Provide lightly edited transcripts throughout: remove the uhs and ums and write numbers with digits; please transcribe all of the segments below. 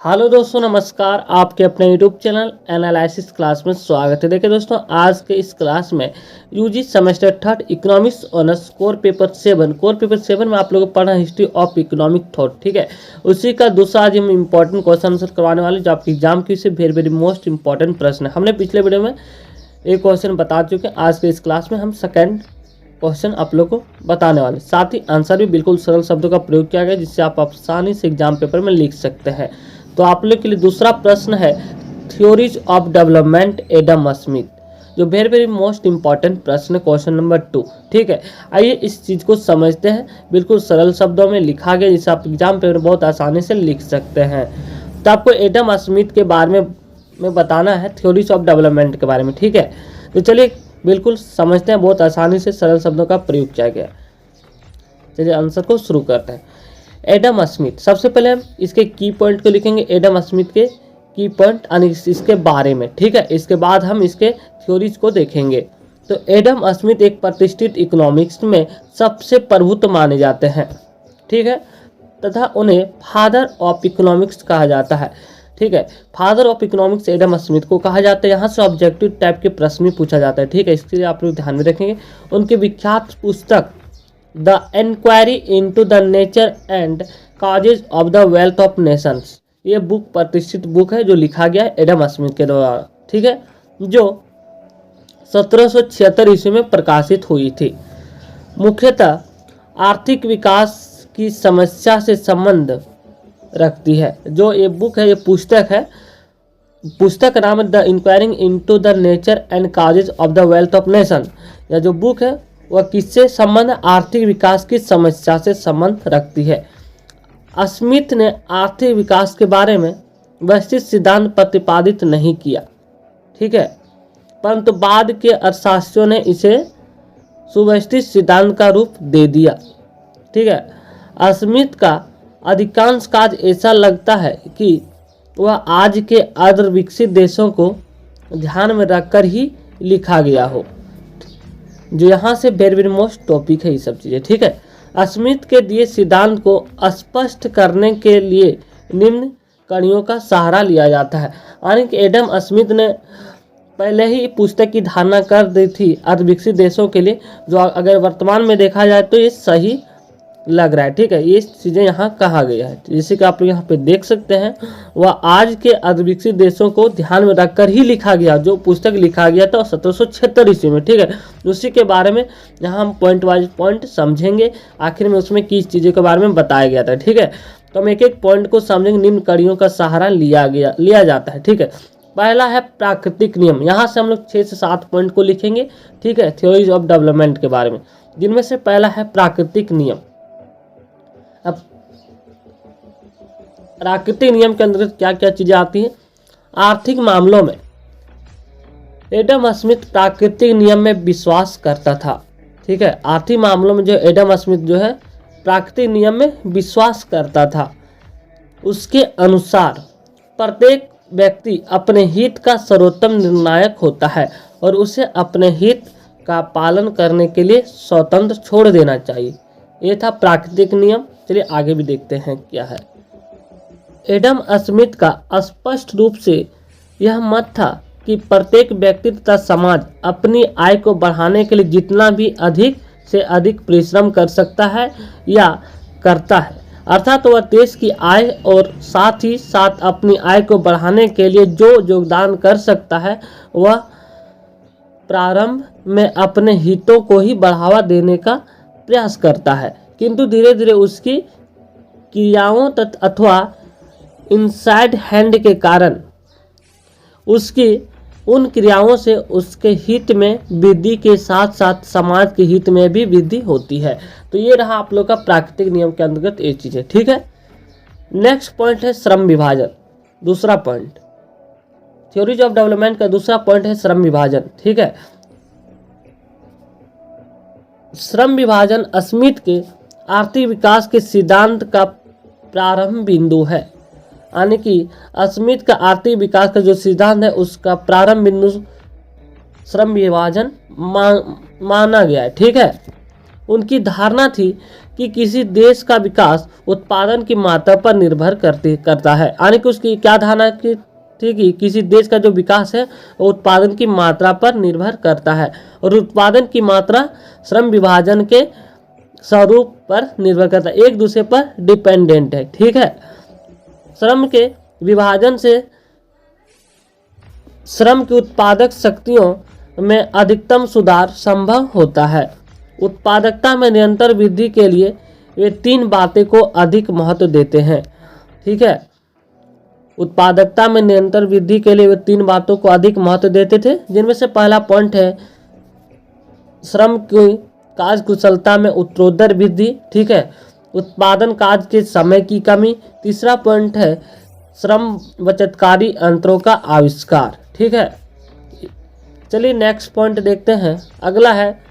Hello दोस्तों, नमस्कार। आपके अपने यूट्यूब चैनल एनालिसिस क्लास में स्वागत है। देखिए दोस्तों, आज के इस क्लास में UG semester third economics honours core paper 7 में आप लोगों को पढ़ना हिस्ट्री ऑफ इकोनॉमिक थॉट। ठीक है, उसी का दूसरा आज हम इंपॉर्टेंट क्वेश्चन आंसर करवाने वाले, जो आपके एग्जाम की से वेरी वेरी मोस्ट इंपॉर्टेंट प्रश्न है। हमने पिछले वीडियो में एक क्वेश्चन बता चुके हैं। आज के इस क्लास में हम सेकेंड क्वेश्चन आप लोग को बताने वाले, साथ ही आंसर भी बिल्कुल सरल शब्दों का प्रयोग किया गया, जिससे आप आसानी से एग्जाम पेपर में लिख सकते हैं। तो आप लोग के लिए दूसरा प्रश्न है theories of development Adam Smith, जो वेरी वेरी मोस्ट इंपॉर्टेंट प्रश्न है, क्वेश्चन नंबर 2। ठीक है, आइए इस चीज़ को समझते हैं। बिल्कुल सरल शब्दों में लिखा गया, जिसे आप एग्जाम पेपर बहुत आसानी से लिख सकते हैं। तो आपको एडम स्मिथ के बारे में बताना है, थ्योरीज ऑफ डेवलपमेंट के बारे में। ठीक है, तो चलिए बिल्कुल समझते हैं। बहुत आसानी से सरल शब्दों का प्रयोग किया गया। चलिए आंसर को शुरू करते हैं। एडम स्मिथ, सबसे पहले हम इसके की पॉइंट को लिखेंगे, एडम स्मिथ के की पॉइंट यानी इसके बारे में। ठीक है, इसके बाद हम इसके थ्योरीज को देखेंगे। तो एडम स्मिथ एक प्रतिष्ठित इकोनॉमिक्स में सबसे प्रभुत्व माने जाते हैं। ठीक है, तथा उन्हें फादर ऑफ इकोनॉमिक्स कहा जाता है। ठीक है, father of economics Adam Smith को कहा जाता है। यहाँ से ऑब्जेक्टिव टाइप के प्रश्न भी पूछा जाता है। ठीक है, इसके लिए आप लोग ध्यान में रखेंगे। उनकी विख्यात पुस्तक the inquiry into the nature and causes of the wealth of nations, ये बुक प्रतिष्ठित बुक है, जो लिखा गया है एडम स्मिथ के द्वारा। ठीक है, जो 1776 ईस्वी में प्रकाशित हुई थी। मुख्यतः आर्थिक विकास की समस्या से संबंध रखती है। जो ये बुक है, ये पुस्तक है, पुस्तक का नाम है the enquiring into the nature and causes of the wealth of nation. यह जो बुक है वह किससे संबंध, आर्थिक विकास की समस्या से संबंध रखती है। स्मिथ ने आर्थिक विकास के बारे में व्यवस्थित सिद्धांत प्रतिपादित नहीं किया। ठीक है, परंतु बाद के अर्थशास्त्रियों ने इसे सुव्यवस्थित सिद्धांत का रूप दे दिया। ठीक है, स्मिथ का अधिकांश कार्य ऐसा लगता है कि वह आज के अर्ध विकसित देशों को ध्यान में रखकर ही लिखा गया हो, जो यहाँ से वेरी वेरी मोस्ट टॉपिक है ये सब चीज़ें। ठीक है, स्मिथ के दिए सिद्धांत को स्पष्ट करने के लिए निम्न कड़ियों का सहारा लिया जाता है। यानी कि एडम स्मिथ ने पहले ही पुस्तक की धारणा कर दी थी अर्धविकसित देशों के लिए, जो अगर वर्तमान में देखा जाए तो ये सही लग रहा है। ठीक है, ये चीज़ें यहाँ कहा गया है, जैसे कि आप लोग यहाँ पे देख सकते हैं। वह आज के अर्धविकसित देशों को ध्यान में रखकर ही लिखा गया, जो पुस्तक लिखा गया था 1776 ईस्वी में। ठीक है, उसी के बारे में यहाँ हम पॉइंट वाइज पॉइंट समझेंगे, आखिर में उसमें किस चीज़ों के बारे में बताया गया था। ठीक है, तो हम एक एक पॉइंट को समझेंगे। निम्न कड़ियों का सहारा लिया जाता है। ठीक है, पहला है प्राकृतिक नियम। यहाँ से हम लोग 6 से 7 पॉइंट को लिखेंगे। ठीक है, थ्योरीज ऑफ डेवलपमेंट के बारे में, जिनमें से पहला है प्राकृतिक नियम। अब प्राकृतिक नियम के अंतर्गत क्या क्या चीजें आती हैं। आर्थिक मामलों में एडम स्मिथ प्राकृतिक नियम में विश्वास करता था। ठीक है, आर्थिक मामलों में जो एडम स्मिथ जो है प्राकृतिक नियम में विश्वास करता था। उसके अनुसार प्रत्येक व्यक्ति अपने हित का सर्वोत्तम निर्णायक होता है और उसे अपने हित का पालन करने के लिए स्वतंत्र छोड़ देना चाहिए। यह था प्राकृतिक नियम। चलिए आगे भी देखते हैं क्या है। एडम स्मिथ का स्पष्ट रूप से यह मत था कि प्रत्येक व्यक्ति तथा समाज अपनी आय को बढ़ाने के लिए जितना भी अधिक से अधिक परिश्रम कर सकता है या करता है, अर्थात वह देश की आय और साथ ही साथ अपनी आय को बढ़ाने के लिए जो योगदान कर सकता है, वह प्रारंभ में अपने हितों को ही बढ़ावा देने का प्रयास करता है, किंतु धीरे धीरे उसकी क्रियाओं अथवा इनसाइड हैंड के कारण उसकी उन क्रियाओं से उसके हित में वृद्धि के साथ साथ समाज के हित में भी वृद्धि होती है। तो ये रहा आप लोग का प्राकृतिक नियम के अंतर्गत ये चीज़ है। ठीक है, नेक्स्ट पॉइंट है श्रम विभाजन। दूसरा पॉइंट थ्योरीज ऑफ डेवलपमेंट का दूसरा पॉइंट है श्रम विभाजन। ठीक है, श्रम विभाजन स्मिथ के आर्थिक विकास के सिद्धांत का प्रारंभ बिंदु है। यानी कि स्मिथ का आर्थिक विकास का जो सिद्धांत है, उसका प्रारंभ बिंदु श्रम विभाजन माना गया है। ठीक है, उनकी धारणा थी कि किसी देश का विकास उत्पादन की मात्रा पर निर्भर करता है। यानी कि उसकी क्या धारणा की थी कि किसी देश का जो विकास है वो उत्पादन की मात्रा पर निर्भर करता है, और उत्पादन की मात्रा श्रम विभाजन के स्वरूप पर निर्भर करता है, एक दूसरे पर डिपेंडेंट है। ठीक है, श्रम के विभाजन से श्रम की उत्पादक शक्तियों में अधिकतम सुधार संभव होता है। उत्पादकता में निरंतर वृद्धि के लिए वे 3 बातें को अधिक महत्व देते हैं। ठीक है, उत्पादकता में निरंतर वृद्धि के लिए वे 3 बातों को अधिक महत्व देते थे, जिनमें से पहला पॉइंट है श्रम की कार्य कुशलता में उत्तरोत्तर वृद्धि। ठीक है, उत्पादन कार्य के समय की कमी। तीसरा पॉइंट है श्रम बचतकारी यंत्रों का आविष्कार। ठीक है, चलिए नेक्स्ट पॉइंट देखते हैं। अगला है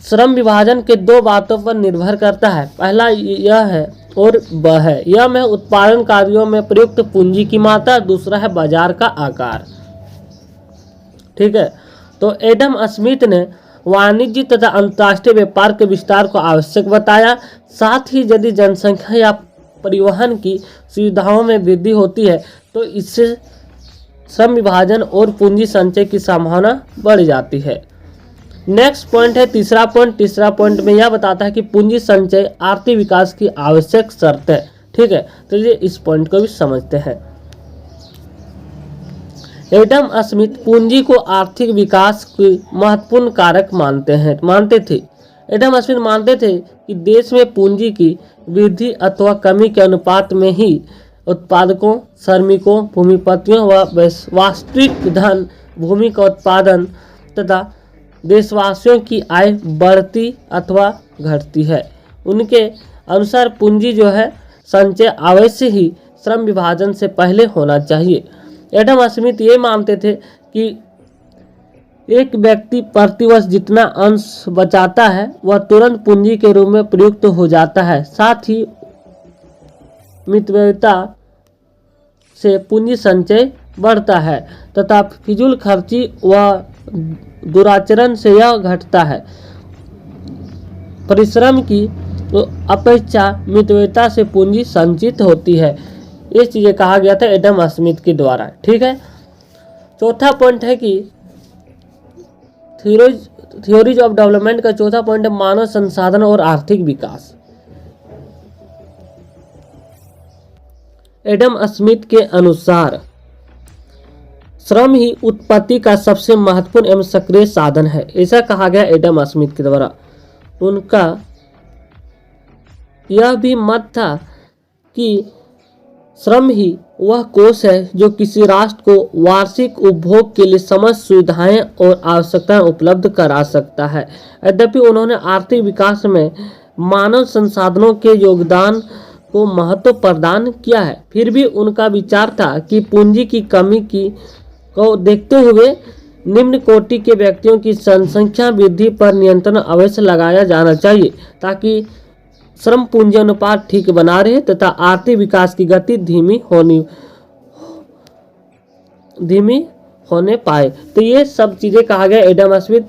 श्रम विभाजन के 2 बातों पर निर्भर करता है। पहला यह है और वह है, यह में उत्पादन कार्यों में प्रयुक्त पूंजी की मात्रा, दूसरा है बाजार का आकार। ठीक है, तो एडम स्मिथ ने वाणिज्य तथा अंतर्राष्ट्रीय व्यापार के विस्तार को आवश्यक बताया। साथ ही यदि जनसंख्या या परिवहन की सुविधाओं में वृद्धि होती है तो इससे श्रम विभाजन और पूंजी संचय की संभावना बढ़ जाती है। नेक्स्ट पॉइंट है तीसरा पॉइंट में यह बताता है कि पूंजी संचय आर्थिक विकास की आवश्यक शर्त है। ठीक है, तो ये इस पॉइंट को भी समझते हैं। एडम स्मिथ पूंजी को आर्थिक विकास की महत्वपूर्ण कारक मानते थे। एडम स्मिथ मानते थे कि देश में पूंजी की वृद्धि अथवा कमी के अनुपात में ही उत्पादकों, श्रमिकों, भूमिपतियों व वास्तविक धन भूमि का उत्पादन तथा देशवासियों की आय बढ़ती अथवा घटती है। उनके अनुसार पूंजी जो है संचय अवश्य ही श्रम विभाजन से पहले होना चाहिए। एडम स्मिथ ये मानते थे कि एक व्यक्ति प्रतिवर्ष जितना अंश बचाता है वह तुरंत पूंजी के रूप में प्रयुक्त हो जाता है। साथ ही मितव्ययिता से पूंजी संचय बढ़ता है तथा फिजूल खर्ची व दुराचरण से यह घटता है। परिश्रम की अपेक्षा मितव्ययिता से पूंजी संचित होती है। ये चीजें कहा गया था एडम स्मिथ के द्वारा। ठीक है, चौथा पॉइंट है कि थ्योरीज ऑफ डेवलपमेंट का चौथा पॉइंट है मानव संसाधन और आर्थिक विकास। एडम स्मिथ के अनुसार श्रम ही उत्पत्ति का सबसे महत्वपूर्ण एवं सक्रिय साधन है, ऐसा कहा गया एडम स्मिथ के द्वारा। उनका यह भी मत था कि श्रम ही वह कोष है जो किसी राष्ट्र को वार्षिक उपभोग के लिए समस्त सुविधाएं और आवश्यकताएं उपलब्ध करा सकता है। यद्यपि उन्होंने आर्थिक विकास में मानव संसाधनों के योगदान को महत्व प्रदान किया है, फिर भी उनका विचार था कि पूंजी की कमी को देखते हुए निम्न कोटि के व्यक्तियों की जनसंख्या वृद्धि पर नियंत्रण अवश्य लगाया जाना चाहिए ताकि श्रम पूंजी अनुपात ठीक बना रहे तथा आर्थिक विकास की गति धीमी होने पाए। तो ये सब चीजें कहा गया एडम स्मिथ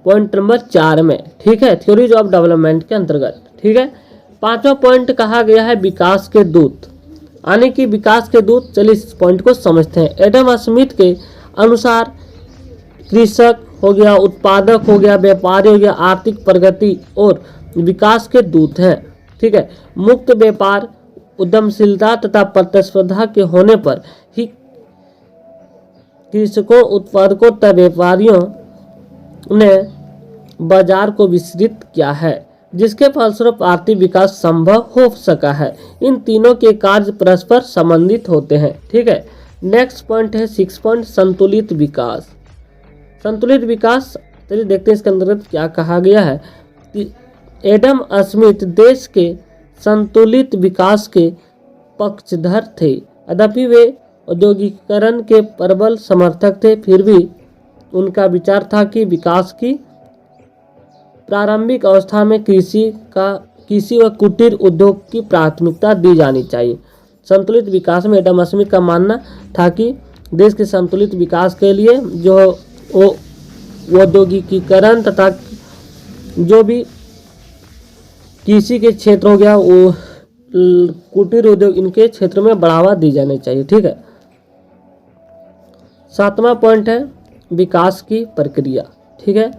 पॉइंट नंबर 4 में। ठीक है, थ्योरीज ऑफ डेवलपमेंट के अंतर्गत। ठीक है, 5वां पॉइंट कहा गया है विकास के दूत। यानी कि विकास के दूत, चलिए इस पॉइंट को समझते हैं। एडम स्मिथ के अनुसार कृषक हो गया, उत्पादक हो गया, व्यापारी हो गया, आर्थिक प्रगति और विकास के दूत हैं। ठीक है, मुक्त व्यापार, उद्यमशीलता तथा प्रतिस्पर्धा के होने पर ही कृषकों, उत्पादकों तथा व्यापारियों ने बाजार को विस्तृत किया है, जिसके फलस्वरूप आर्थिक विकास संभव हो सका है। इन तीनों के कार्य परस्पर संबंधित होते हैं। ठीक है, नेक्स्ट पॉइंट है 6 पॉइंट संतुलित विकास। संतुलित विकास, चलिए देखते हैं इसके अंतर्गत क्या कहा गया है कि एडम स्मिथ देश के संतुलित विकास के पक्षधर थे। यद्यपि वे औद्योगिकीकरण के प्रबल समर्थक थे, फिर भी उनका विचार था कि विकास की प्रारंभिक अवस्था में कृषि व कुटीर उद्योग की प्राथमिकता दी जानी चाहिए। संतुलित विकास में एडम स्मिथ का मानना था कि देश के संतुलित विकास के लिए जो औद्योगिकीकरण तथा जो भी कृषि के क्षेत्र हो गया, वो कुटीर उद्योग, इनके क्षेत्र में बढ़ावा दी जानी चाहिए। ठीक है। 7वां पॉइंट है विकास की प्रक्रिया। ठीक है।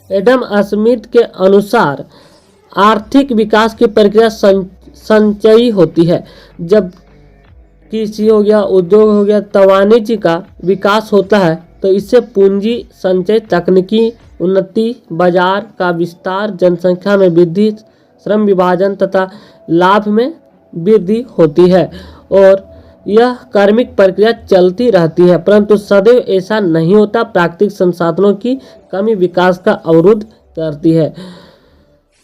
एडम स्मिथ के अनुसार आर्थिक विकास की प्रक्रिया संचयी होती है। जब कृषि हो गया, उद्योग हो गया, वाणिज्य का विकास होता है तो इससे पूंजी संचय, तकनीकी उन्नति, बाजार का विस्तार, जनसंख्या में वृद्धि, श्रम विभाजन तथा लाभ में वृद्धि होती है। और यह क्रमिक प्रक्रिया चलती रहती है, परंतु सदैव ऐसा नहीं होता। प्राकृतिक संसाधनों की कमी विकास का अवरुद्ध करती है।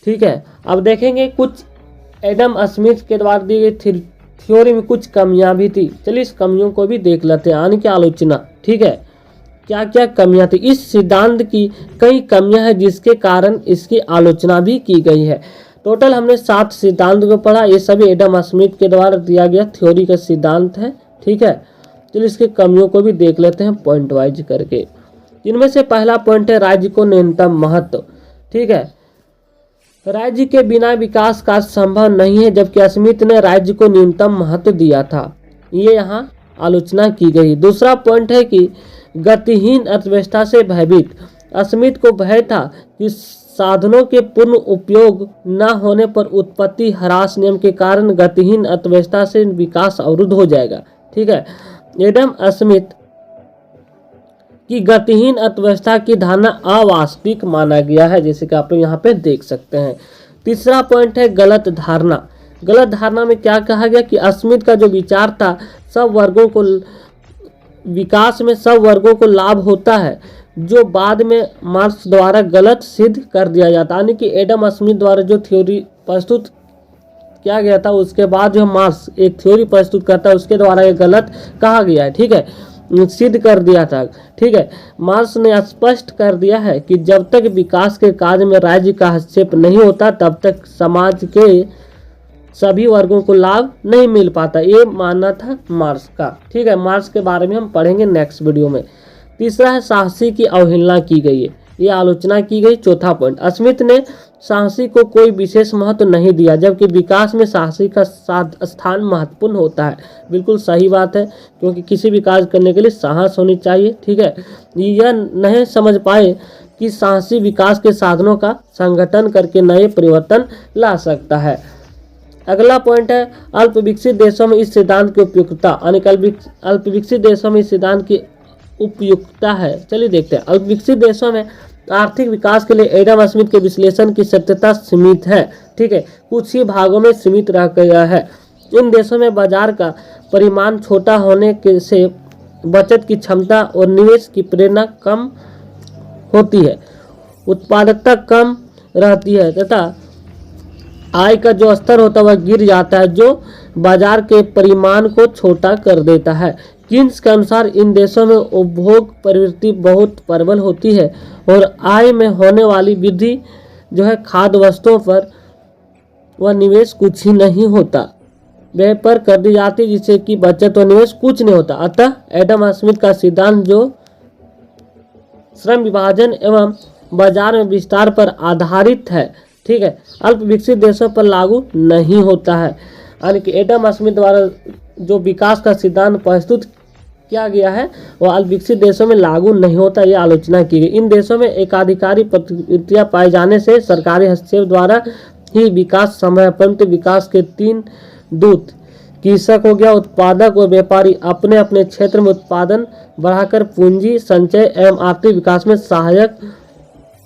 ठीक है। अब देखेंगे कुछ एडम स्मिथ के द्वारा दी गई थ्योरी में कुछ कमियां भी थी। चलिए इस कमियों को भी देख लेते हैं। आने की आलोचना। ठीक है। क्या क्या कमियां थी? इस सिद्धांत की कई कमियां हैं जिसके कारण इसकी आलोचना भी की गई है। टोटल हमने 7 सिद्धांत को पढ़ा। ये सभी एडम स्मिथ के द्वारा दिया गया थ्योरी का सिद्धांत है। ठीक है। चलिए इसकी कमियों को भी देख लेते हैं पॉइंट वाइज करके। इनमें से पहला पॉइंट है राज्य को न्यूनतम महत्व। ठीक है। राज्य के बिना विकास का संभव नहीं है, जबकि स्मिथ ने राज्य को न्यूनतम महत्व दिया था। ये यहाँ आलोचना की गई। दूसरा पॉइंट है कि गतिहीन अर्थव्यवस्था से भयभीत। स्मिथ को भय था कि साधनों के पूर्ण उपयोग न होने पर उत्पत्ति ह्रास नियम के कारण गतिहीन अर्थव्यवस्था से विकास अवरुद्ध हो जाएगा। ठीक है। एडम स्मिथ की गतिहीन अर्थव्यवस्था की धारणा अवास्तविक माना गया है, जैसे कि आप लोग यहाँ पे देख सकते हैं। तीसरा पॉइंट है गलत धारणा। गलत धारणा में क्या कहा गया कि स्मिथ का जो विचार था, सब वर्गों को विकास में सब वर्गों को लाभ होता है, जो बाद में मार्क्स द्वारा गलत सिद्ध कर दिया जाता है। यानी कि एडम स्मिथ द्वारा जो थ्योरी प्रस्तुत किया गया था, उसके बाद जो मार्क्स एक थ्योरी प्रस्तुत करता है, उसके द्वारा ये गलत कहा गया है। ठीक है। सिद्ध कर दिया था। ठीक है। मार्क्स ने स्पष्ट कर दिया है कि जब तक विकास के कार्य में राज्य का हस्तक्षेप नहीं होता, तब तक समाज के सभी वर्गों को लाभ नहीं मिल पाता। ये मानना था मार्क्स का। ठीक है। मार्क्स के बारे में हम पढ़ेंगे नेक्स्ट वीडियो में। तीसरा है साहसी की अवहेलना की गई है, ये आलोचना की गई। चौथा पॉइंट, स्मिथ ने साहसी को कोई विशेष महत्व नहीं दिया, जबकि विकास में साहसी का स्थान महत्वपूर्ण होता है। बिल्कुल सही बात है, क्योंकि किसी भी कार्य करने के लिए साहस होनी चाहिए। ठीक है। यह नहीं समझ पाए कि साहसी विकास के साधनों का संगठन करके नए परिवर्तन ला सकता है। अगला पॉइंट है अल्प विकसित देशों में इस सिद्धांत की उपयुक्तता। अल्प विकसित देशों में इस सिद्धांत की उपयुक्तता है। चलिए देखते हैं। अल्प विकसित देशों में आर्थिक विकास के लिए एडम स्मिथ के विश्लेषण की सत्यता सीमित है। ठीक है। कुछ ही भागों में सीमित रह गया है। इन देशों में बाजार का परिमाण छोटा होने के से बचत की क्षमता और निवेश की प्रेरणा कम होती है, उत्पादकता कम रहती है तथा आय का जो स्तर होता है वह गिर जाता है, जो बाजार के परिमाण को छोटा कर देता है। कीन्स के अनुसार इन देशों में उपभोग प्रवृत्ति बहुत प्रबल होती है और आय में होने वाली वृद्धि जो है खाद्य वस्तुओं पर वह निवेश कुछ ही नहीं होता, व्यय पर कर दी जाती है, जिससे कि बचत और निवेश कुछ नहीं होता। अतः एडम स्मिथ का सिद्धांत जो श्रम विभाजन एवं बाजार में विस्तार पर आधारित है, ठीक है, अल्प विकसित देशों पर लागू नहीं होता है। यानी कि एडम स्मिथ द्वारा जो विकास का सिद्धांत प्रस्तुत किया गया है वह अल्प विकसित देशों में लागू नहीं होता, यह आलोचना की गई। इन देशों में एकाधिकारी प्रवृत्तियां पाए जाने से सरकारी हस्तक्षेप द्वारा ही विकास संभव है, परंतु विकास के 3 दूत कृषक हो गया, उत्पादक और व्यापारी अपने अपने क्षेत्र में उत्पादन बढ़ाकर पूंजी संचय एवं आर्थिक विकास में सहायक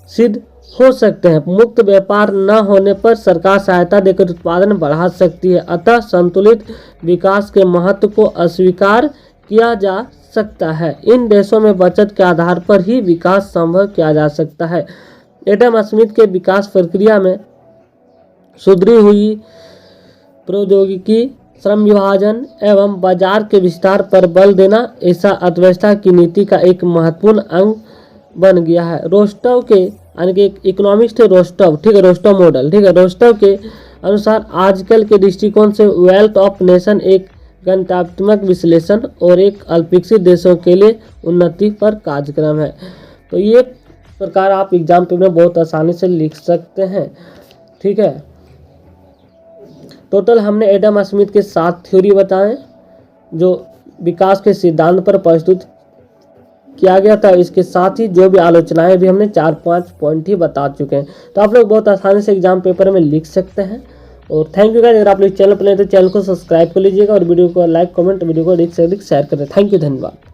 सिद्ध हो सकते हैं। मुक्त व्यापार न होने पर सरकार सहायता देकर उत्पादन बढ़ा सकती है। अतः संतुलित विकास के महत्व को अस्वीकार किया जा सकता है। इन देशों में बचत के आधार पर ही विकास संभव किया जा सकता है। एडम स्मिथ के विकास प्रक्रिया में सुधरी हुई प्रौद्योगिकी, श्रम विभाजन एवं बाजार के विस्तार पर बल देना ऐसा अर्थव्यवस्था की नीति का एक महत्वपूर्ण अंग बन गया है। रोस्टव के यानी कि एक इकोनॉमिस्ट है रोस्टव, ठीक है, रोस्टव मॉडल, ठीक है, रोस्टव के अनुसार आजकल के दृष्टिकोण से वेल्थ ऑफ नेशन एक गणितात्मक विश्लेषण और एक अल्पविकसित देशों के लिए उन्नति पर कार्यक्रम है। तो ये प्रकार आप एग्जाम पेपर में बहुत आसानी से लिख सकते हैं। ठीक है, टोटल हमने एडम स्मिथ के 7 थ्योरी बताएं जो विकास के सिद्धांत पर प्रस्तुत किया गया था। इसके साथ ही जो भी आलोचनाएं भी हमने 4-5 पॉइंट ही बता चुके हैं। तो आप लोग बहुत आसानी से एग्जाम पेपर में लिख सकते हैं। और थैंक यू गाइस, अगर आप लोग चैनल पर नए तो चैनल को सब्सक्राइब कर लीजिएगा और वीडियो को लाइक कमेंट वीडियो को अधिक से अधिक शेयर करें। थैंक यू, धन्यवाद।